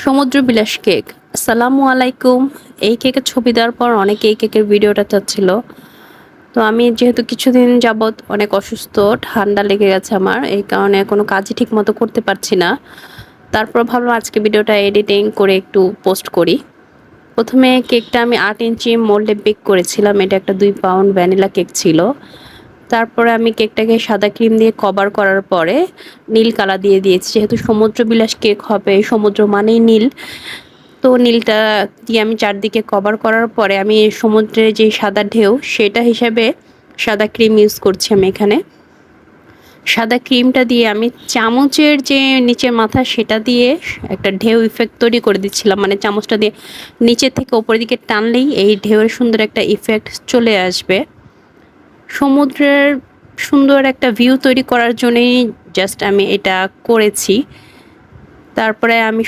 সমুদ্র বিলাস কেক। আসসালামু আলাইকুম। এই কেকের ছবি দেওয়ার পর অনেকে এই কেকের ভিডিওটা চাচ্ছিল। তো আমি যেহেতু কিছুদিন যাবৎ অনেক অসুস্থ, ঠান্ডা লেগে গেছে আমার, এই কারণে কোনো কাজই ঠিক মতো করতে পারছি না। তারপর ভাবলাম আজকে ভিডিওটা এডিটিং করে একটু পোস্ট করি। প্রথমে কেকটা আমি 8 ইঞ্চি মোল্ডে বেক করেছিলাম। এটা একটা 2 পাউন্ড ভ্যানিলা কেক ছিল। তারপরে আমি কেকটাকে সাদা ক্রিম দিয়ে কভার করার পরে নীল কালার দিয়ে দিয়েছি, যেহেতু সমুদ্র বিলাস কেক হবে, সমুদ্র মানেই নীল। তো নীলটা দিয়ে আমি চারদিকে কভার করার পরে আমি সমুদ্রের যে সাদা ঢেউ সেটা হিসাবে সাদা ক্রিম ইউজ করছি আমি এখানে। সাদা ক্রিমটা দিয়ে আমি চামচের যে নিচের মাথা সেটা দিয়ে একটা ঢেউ ইফেক্ট তৈরি করে দিচ্ছিলাম, মানে চামচটা দিয়ে নিচের থেকে ওপরের দিকে টানলেই এই ঢেউয়ের সুন্দর একটা ইফেক্ট চলে আসবে। সমুদ্রের সুন্দর একটা ভিউ তৈরি করার জন্যই জাস্ট আমি এটা করেছি। তারপরে আমি